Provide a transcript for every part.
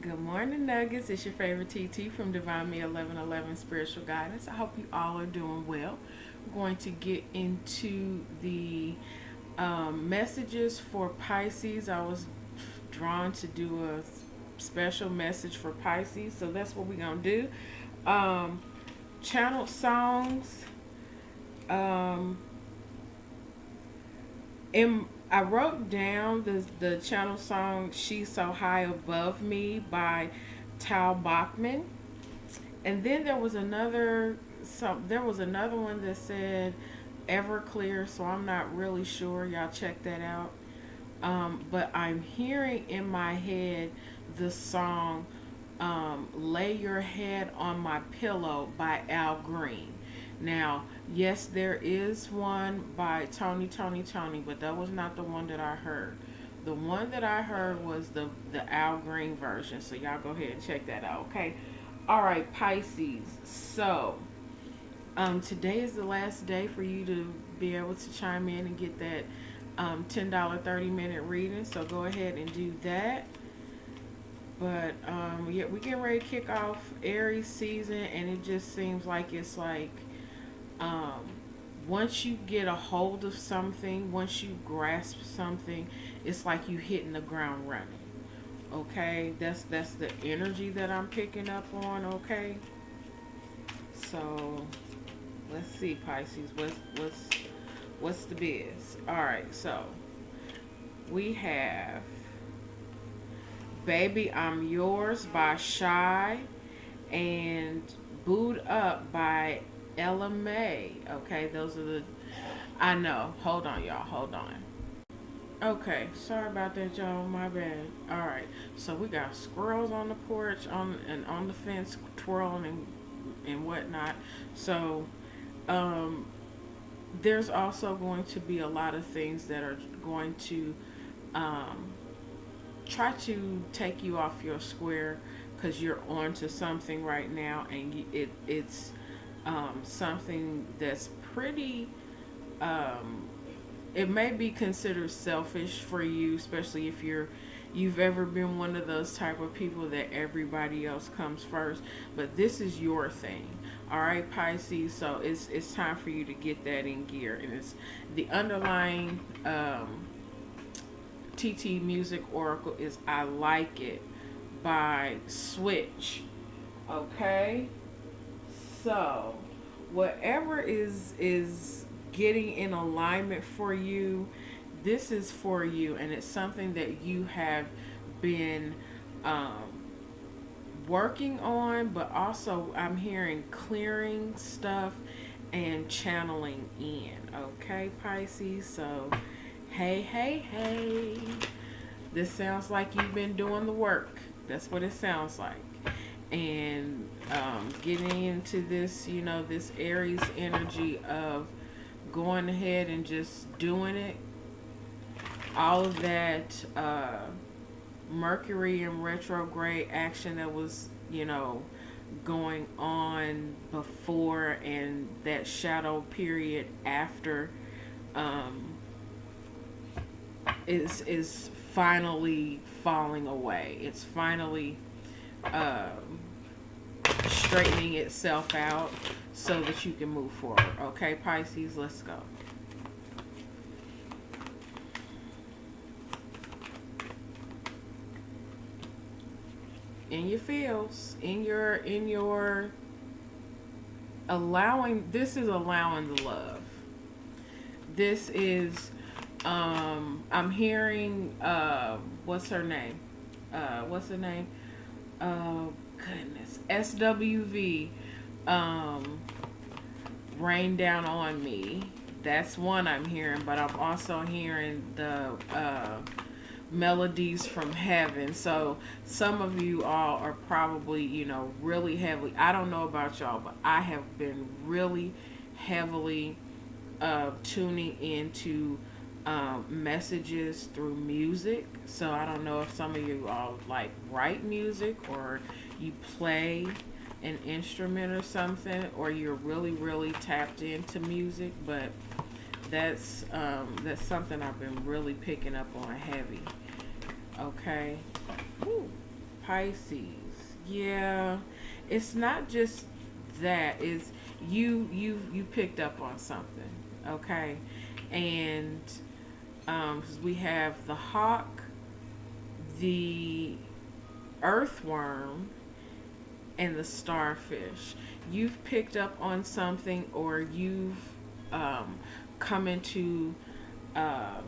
Good morning, Nuggets. It's your favorite TT from Divine Me 1111 Spiritual Guidance. I hope you all are doing well. We're going to get into the messages for Pisces. I was drawn to do a special message for Pisces, so that's what we're going to do. Channeled songs. Um, I wrote down the channel song "She's So High Above Me" by Tal Bachman, and then there was another one that said Everclear, so I'm not really sure. Y'all check that out. But I'm hearing in my head the song "Lay Your Head on My Pillow" by Al Green. Now, yes, there is one by Tony, but that was not the one that I heard. The one that I heard was the Al Green version. So y'all go ahead and check that out, okay? All right, Pisces. So, today is the last day for you to be able to chime in and get that $10 30-minute reading. So go ahead and do that. But yeah, we get ready to kick off Aries season, and it just seems like it's like um, once you get a hold of something, once you grasp something, it's like you hitting the ground running. Okay, that's the energy that I'm picking up on. Okay, so let's see, Pisces, what's the biz? All right, so we have "Baby I'm Yours" by Shy and "Booed Up" by Ella May. Okay, those are the. I know. Hold on, y'all. Hold on. Okay, sorry about that, y'all. My bad. All right, so we got squirrels on the porch, on the fence, twirling and whatnot. So, um, there's also going to be a lot of things that are going to um, try to take you off your square because you're on to something right now, and it's something that's pretty it may be considered selfish for you, especially if you've ever been one of those type of people that everybody else comes first, but this is your thing. All right, Pisces, so it's time for you to get that in gear, and it's the underlying TT music oracle is "I Like It" by Switch. Okay, so whatever is getting in alignment for you, this is for you, and it's something that you have been um, working on, but also I'm hearing clearing stuff and channeling in. Okay, Pisces, so hey, this sounds like you've been doing the work. That's what it sounds like. And getting into this, this Aries energy of going ahead and just doing it. All of that Mercury in retrograde action that was, going on before, and that shadow period after is finally falling away. It's finally straightening itself out so that you can move forward. Okay, Pisces, let's go. In your fields, in your allowing, this is allowing the love. This is I'm hearing what's her name? What's her name? Goodness. SWV, "Rain Down on Me." That's one I'm hearing, but I'm also hearing the "Melodies from Heaven." So some of you all are probably, really heavily. I don't know about y'all, but I have been really heavily tuning into messages through music. So I don't know if some of you all like write music, or you play an instrument or something, or you're really tapped into music, but that's something I've been really picking up on heavy. Okay. Ooh, Pisces. Yeah, it's not just that. It's you picked up on something, okay? And 'cause we have the hawk, the earthworm, and the starfish. You've picked up on something, or you've come into um,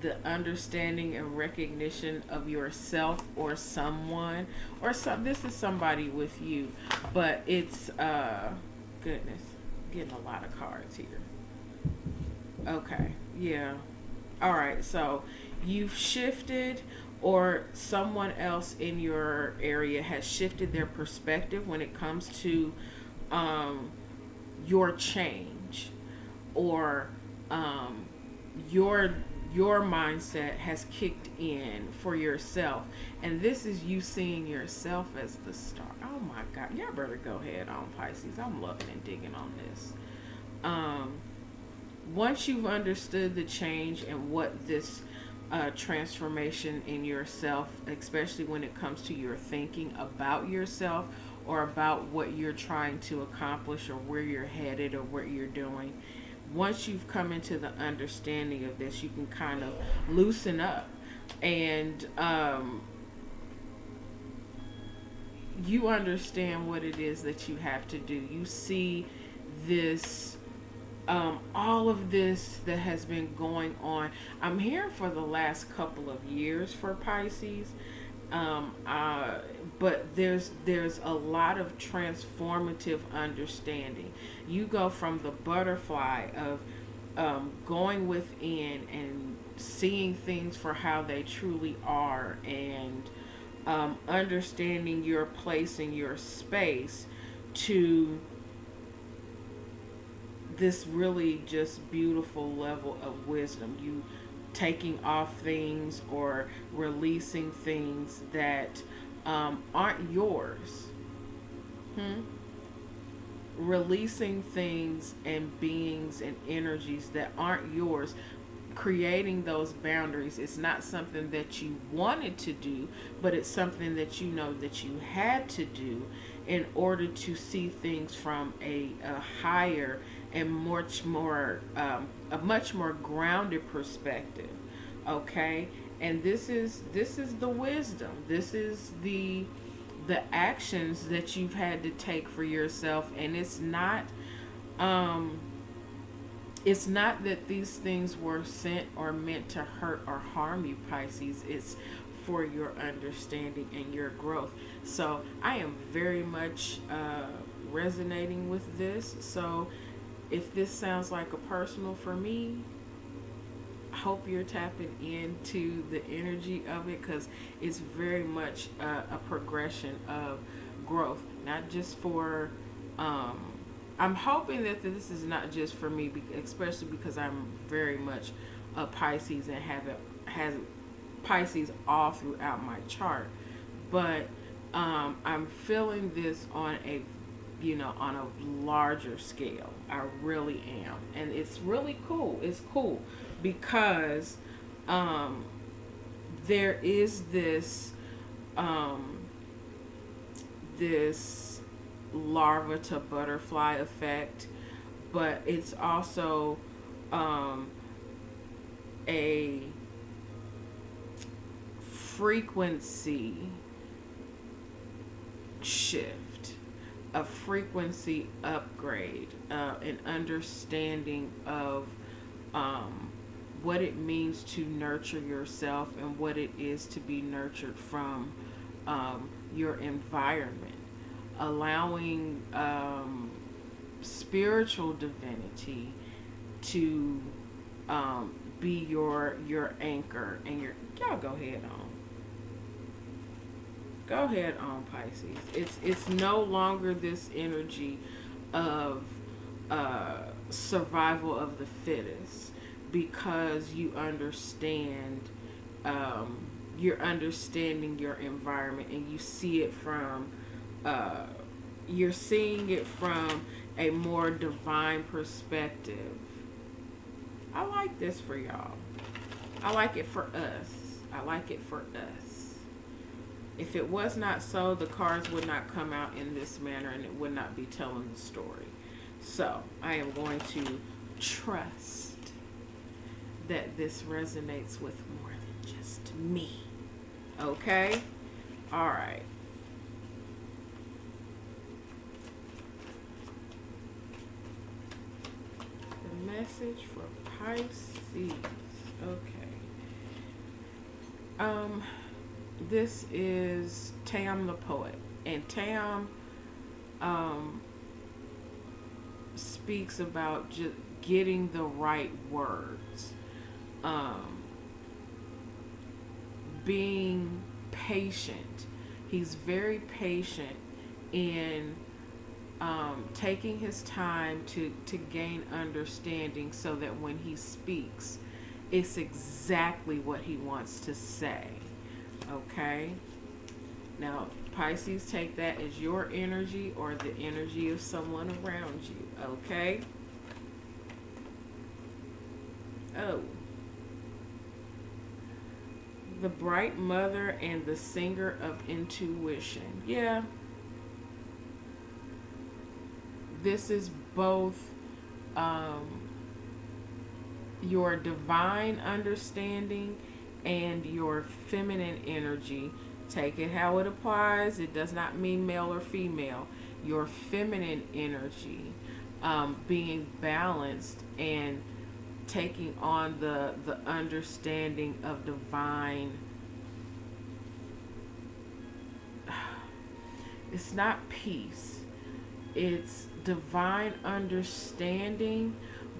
the understanding and recognition of yourself or someone, or some. This is somebody with you, but it's goodness, getting a lot of cards here. Okay, yeah. All right, so you've shifted, or someone else in your area has shifted their perspective when it comes to um, your change, or um, your your mindset has kicked in for yourself, and this is you seeing yourself as the star. Oh my God, y'all better go ahead on Pisces. I'm loving and digging on this. Um, Once you've understood the change and what this transformation in yourself, especially when it comes to your thinking about yourself or about what you're trying to accomplish or where you're headed or what you're doing, once you've come into the understanding of this, you can kind of loosen up, and you understand what it is that you have to do. You see this, all of this that has been going on. I'm here for the last couple of years for Pisces, um, uh, but there's a lot of transformative understanding. You go from the butterfly of going within and seeing things for how they truly are, and understanding your place in your space, to this really just beautiful level of wisdom. You taking off things or releasing things that aren't yours. Hmm? Releasing things and beings and energies that aren't yours, creating those boundaries. It's not something that you wanted to do, but it's something that you know that you had to do in order to see things from a higher and a much more grounded perspective. Okay, and this is the wisdom. This is the actions that you've had to take for yourself, and um it's not that these things were sent or meant to hurt or harm you, Pisces. It's for your understanding and your growth. So I am very much resonating with this. So if this sounds like a personal for me, I hope you're tapping into the energy of it, because it's very much a progression of growth, not just for. I'm hoping that this is not just for me, especially because I'm very much a Pisces and has Pisces all throughout my chart. But I'm feeling this on a larger scale. I really am, and it's really cool. It's cool because there is um, this larva to butterfly effect, but it's also a frequency shift, a frequency upgrade, an understanding of what it means to nurture yourself and what it is to be nurtured from your environment, allowing spiritual divinity to be your anchor and your. Y'all go ahead on Pisces. It's no longer this energy of survival of the fittest, because you understand, you're understanding your environment, and you see it from you're seeing it from a more divine perspective. I like this for y'all. I like it for us. I like it for us. If it was not so, the cards would not come out in this manner and it would not be telling the story. So I am going to trust that this resonates with more than just me. Okay? All right. The message for Pisces. Okay. This is Tam the poet, and Tam speaks about just getting the right words, being patient. He's very patient in taking his time to gain understanding so that when he speaks, it's exactly what he wants to say. Okay? Now, Pisces, take that as your energy or the energy of someone around you. Okay? Oh. The bright mother and the singer of intuition. Yeah. This is both your divine understanding and your feminine energy. Take it how it applies. It does not mean male or female. Your feminine energy being balanced and taking on the understanding of divine. It's not peace. It's divine understanding,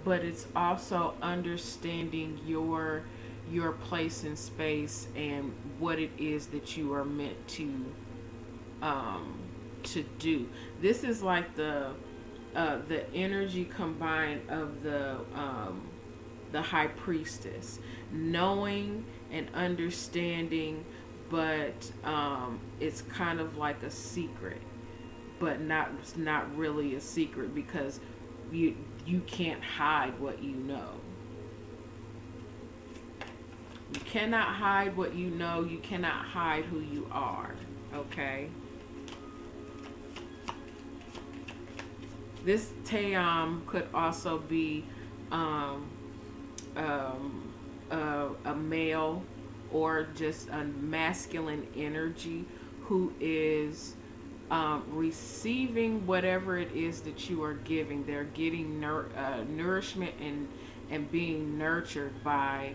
but it's also understanding your place in space and what it is that you are meant to do. This is like the energy combined of the high priestess, knowing and understanding, but it's kind of like a secret, but it's not really a secret because you can't hide what you know. You cannot hide what you know. You cannot hide who you are. Okay? This Tayam could also be a male or just a masculine energy who is receiving whatever it is that you are giving. They're getting nourishment and being nurtured by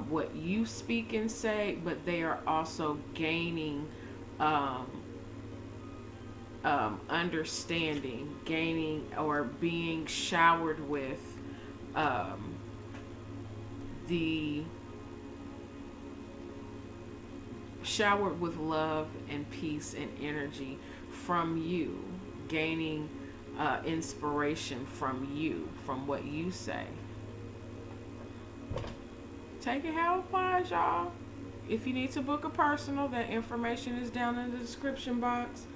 what you speak and say, but they are also gaining understanding, gaining or being showered with love and peace and energy from you, gaining inspiration from you, from what you say. Take it how it applies, y'all. If you need to book a personal, that information is down in the description box.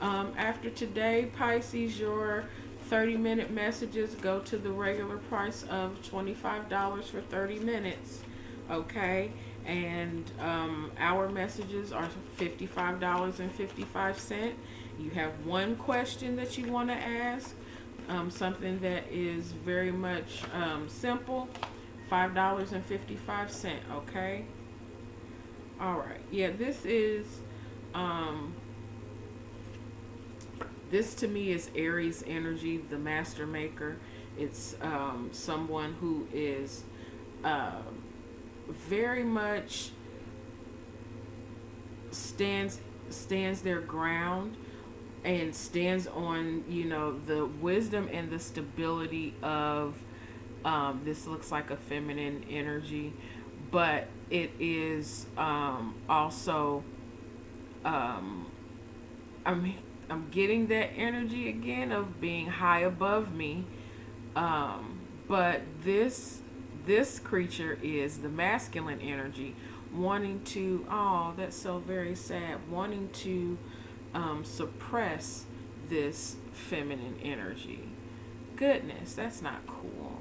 After today, Pisces, your 30-minute messages go to the regular price of $25 for 30 minutes. Okay? And our messages are $55.55. You have one question that you want to ask, something that is very much simple. $5.55. Okay. All right. Yeah, this is this to me is Aries energy, the master maker. It's someone who is very much stands their ground and stands on, the wisdom and the stability of this looks like a feminine energy, but it is also I'm getting that energy again of being high above me, but this creature is the masculine energy, wanting to, oh, that's so very sad, wanting to suppress this feminine energy. Goodness, that's not cool.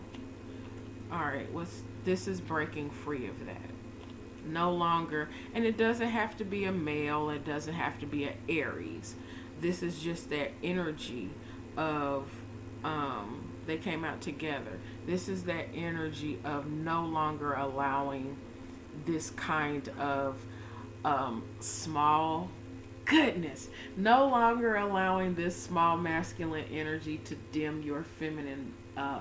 All right, this is breaking free of that. No longer, and it doesn't have to be a male, it doesn't have to be an Aries. This is just that energy of, they came out together. This is that energy of no longer allowing this kind of, small, goodness, no longer allowing this small masculine energy to dim your feminine,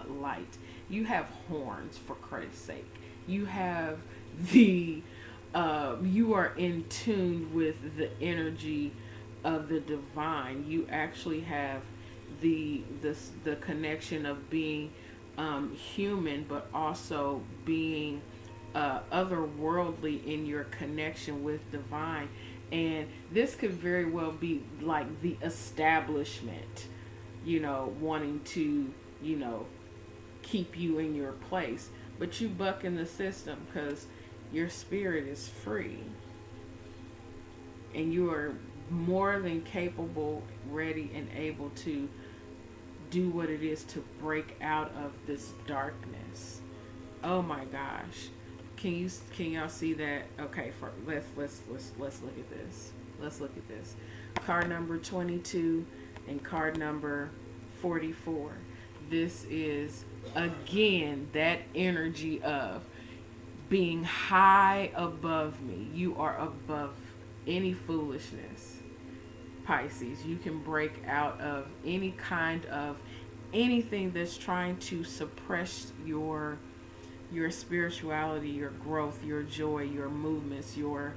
light. You have horns, for Christ's sake. You have the, you are in tune with the energy of the divine. You actually have the connection of being, human, but also being, otherworldly in your connection with divine. And this could very well be like the establishment, wanting to, keep you in your place. But you buck in the system because your spirit is free. And you are more than capable, ready, and able to do what it is to break out of this darkness. Oh my gosh. Can y'all see that? Okay, let's look at this. Let's look at this. Card number 22 and card number 44. This is again that energy of being high above me. You are above any foolishness, Pisces. You can break out of any kind of anything that's trying to suppress your spirituality, your growth, your joy, your movements, your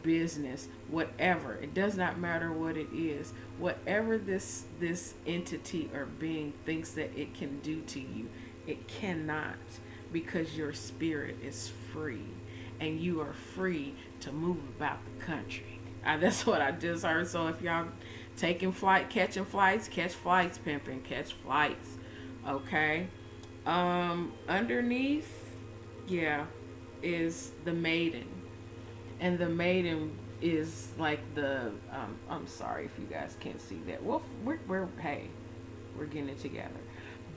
business, whatever. It does not matter what it is. Whatever this entity or being thinks that it can do to you, it cannot, because your spirit is free, and you are free to move about the country. That's what I just heard. So if y'all taking flight, catching flights, catch flights, pimping, catch flights. Okay. Underneath, yeah, is the maiden. And the maiden is like the, I'm sorry if you guys can't see that. Well, we're hey, we're getting it together.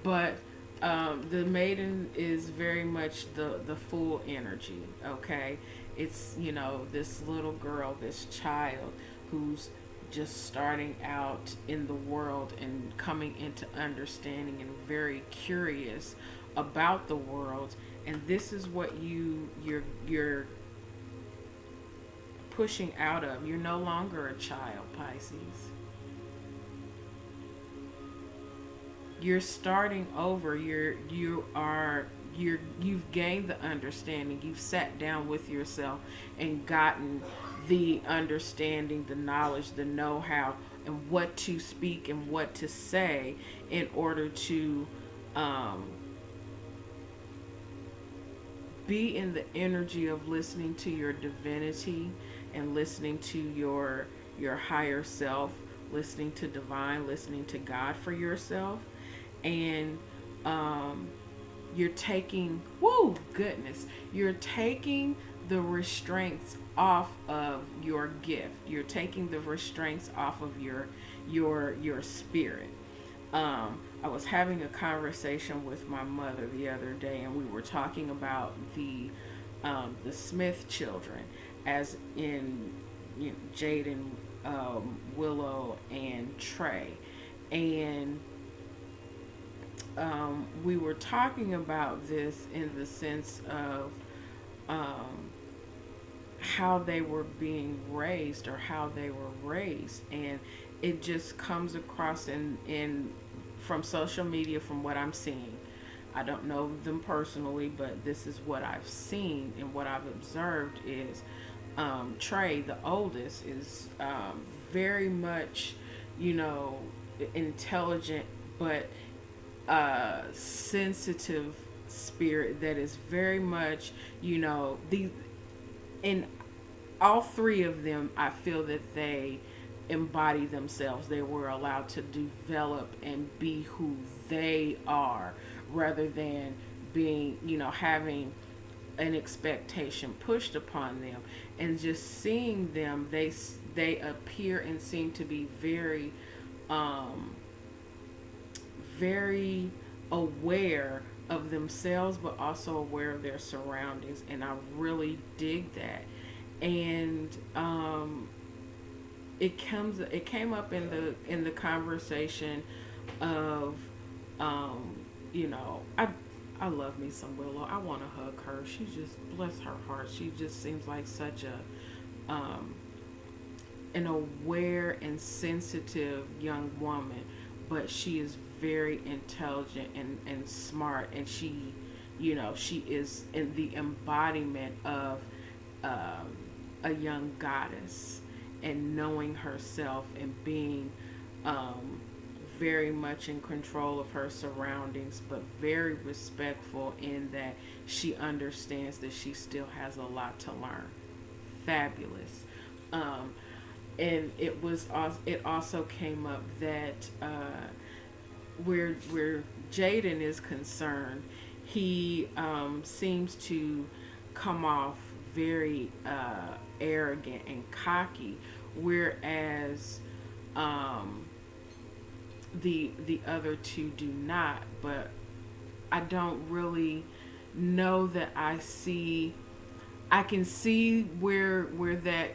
But the maiden is very much the full energy, okay? It's, this little girl, this child who's just starting out in the world and coming into understanding and very curious about the world. And this is what you're pushing out of. You're no longer a child, Pisces. You're starting over. You've gained the understanding. You've sat down with yourself and gotten the understanding, the knowledge, the know-how, and what to speak and what to say in order to be in the energy of listening to your divinity and listening to your higher self, listening to divine, listening to God for yourself. And you're taking, you're taking the restraints off of your gift. You're taking the restraints off of your spirit. I was having a conversation with my mother the other day, and we were talking about the Smith children, as in Jaden, Willow, and Trey, and we were talking about this in the sense of how they were being raised, or how they were raised, and it just comes across in from social media, from what I'm seeing. I don't know them personally, but this is what I've seen, and what I've observed is Trey, the oldest, is very much, intelligent, but sensitive spirit that is very much, in all three of them, I feel that they embody themselves. They were allowed to develop and be who they are, rather than being, having an expectation pushed upon them. And just seeing them, they appear and seem to be very very aware of themselves, but also aware of their surroundings, and I really dig that. And it came up in the conversation of, um, I love me some Willow. I want to hug her. She just, bless her heart. She just seems like such a an aware and sensitive young woman, but she is very intelligent and smart, and she is in the embodiment of a young goddess, and knowing herself and being um, very much in control of her surroundings, but very respectful in that she understands that she still has a lot to learn. Fabulous. Um, and it also came up that where Jaden is concerned, he seems to come off very arrogant and cocky, whereas the other two do not. But I don't really know that I can see where that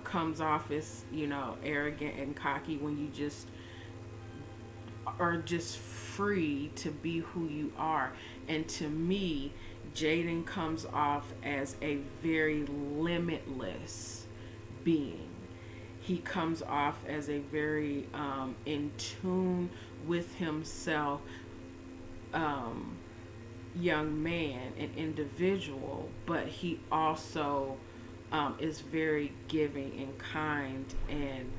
comes off as arrogant and cocky, when you just are just free to be who you are. And to me, Jaden comes off as a very limitless being. He comes off as a very in tune with himself, young man, an individual, but he also is very giving and kind and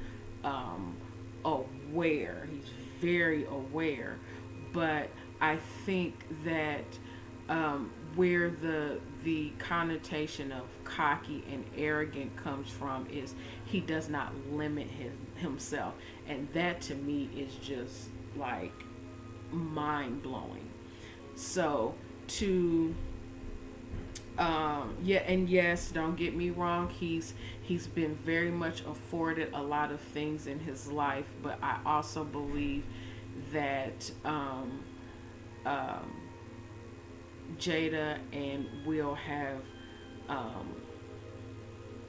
aware. He's very aware. But I think that where the connotation of cocky and arrogant comes from is he does not limit himself, and that to me is just like mind blowing. So to yeah, and yes, don't get me wrong, he's been very much afforded a lot of things in his life, but I also believe that Jada and Will have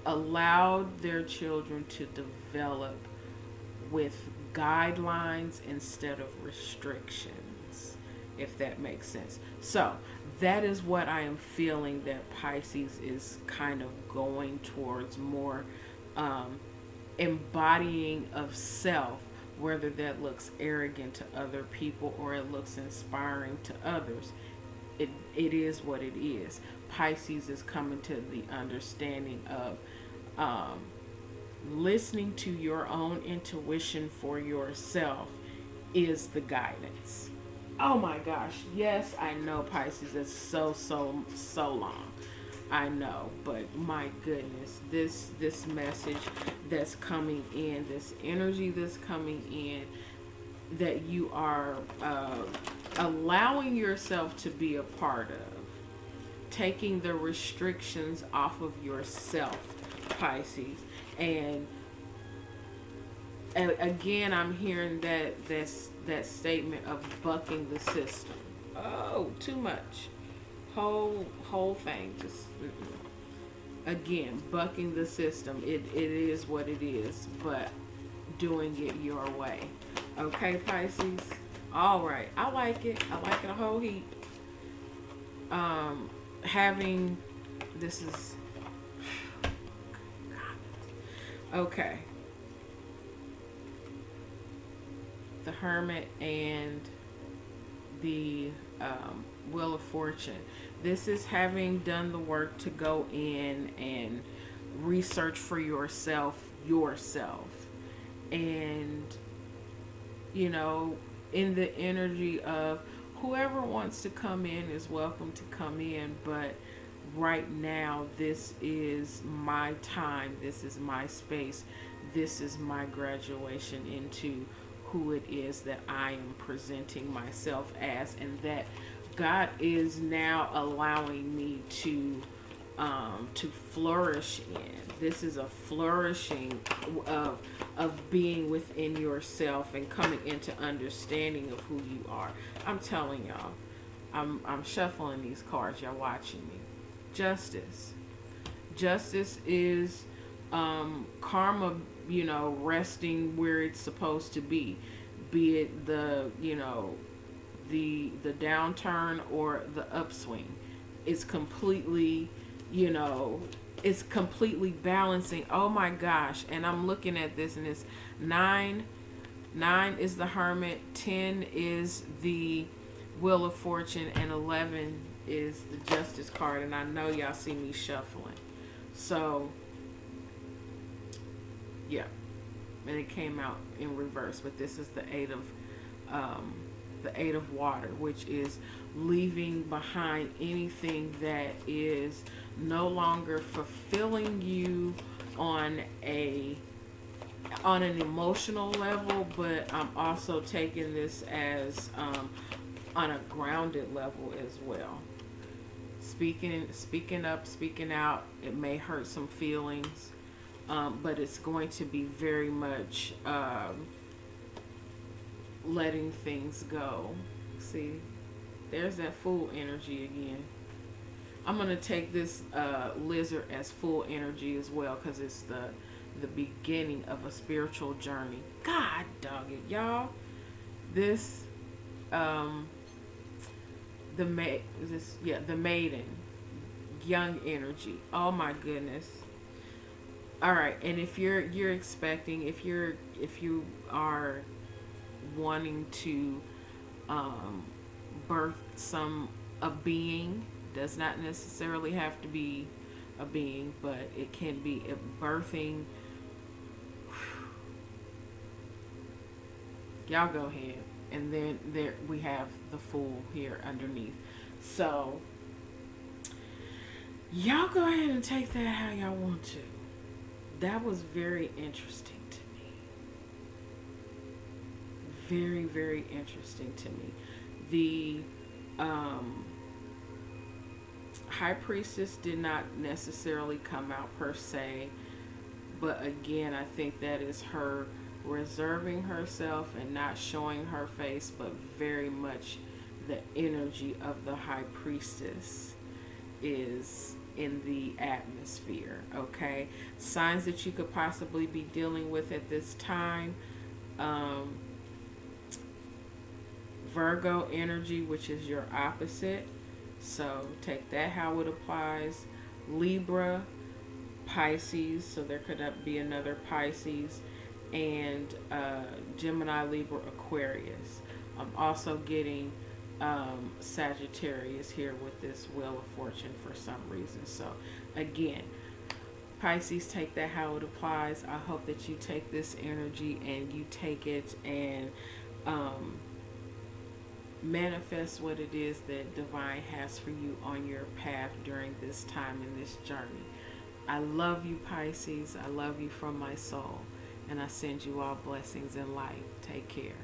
allowed their children to develop with guidelines instead of restrictions, if that makes sense. So that is what I am feeling that Pisces is kind of going towards, more embodying of self, whether that looks arrogant to other people or it looks inspiring to others. It is what it is. Pisces is coming to the understanding of listening to your own intuition for yourself is the guidance. Oh my gosh, yes, I know, Pisces is so long. I know, but my goodness, this message that's coming in, this energy that's coming in, that you are allowing yourself to be a part of, taking the restrictions off of yourself, Pisces. And again, I'm hearing that statement of bucking the system. Oh, too much. Whole thing. Just again, bucking the system. It is what it is, but doing it your way. Okay, Pisces. All right, I like it. I like it a whole heap. Having this is okay. The Hermit and the Wheel of Fortune. This is having done the work to go in and research for yourself, and in the energy of whoever wants to come in is welcome to come in, but right now this is my time, this is my space, this is my graduation into who it is that I am presenting myself as, and that God is now allowing me to flourish in. This is a flourishing of being within yourself and coming into understanding of who you are. I'm telling y'all, I'm shuffling these cards. Y'all watching me. Justice. Justice is karma, resting where it's supposed to be it the downturn or the upswing. It's completely, you know, it's completely balancing. Oh my gosh! And I'm looking at this, and it's nine. Nine is the Hermit. 10 is the Wheel of Fortune, and 11 is the Justice card. And I know y'all see me shuffling, so yeah. And it came out in reverse, but this is the eight of water, which is leaving behind anything that is no longer fulfilling you on a on an emotional level, but I'm also taking this as on a grounded level as well. Speaking up, speaking out, it may hurt some feelings, but it's going to be very much letting things go. See, there's that Fool energy again. I'm gonna take this lizard as Fool energy as well, because it's the beginning of a spiritual journey. God dog it, y'all. This the maiden, young energy. Oh my goodness. All right, and if you're expecting, if you are wanting to birth a being, does not necessarily have to be a being, but it can be a birthing. Y'all go ahead. And then there we have the Fool here underneath. So y'all go ahead and take that how y'all want to. That was very interesting to me. Very, very interesting to me. The High Priestess did not necessarily come out per se, but again, I think that is her reserving herself and not showing her face, but very much the energy of the High Priestess is in the atmosphere. Okay, signs that you could possibly be dealing with at this time: Virgo energy, which is your opposite, so take that how it applies. Libra, Pisces, so there could be another Pisces, and Gemini, Libra, Aquarius. I'm also getting Sagittarius here with this Wheel of Fortune for some reason. So again, Pisces, take that how it applies. I hope that you take this energy and you take it and manifest what it is that divine has for you on your path during this time in this journey. I love you, Pisces. I love you from my soul. And I send you all blessings in light. Take care.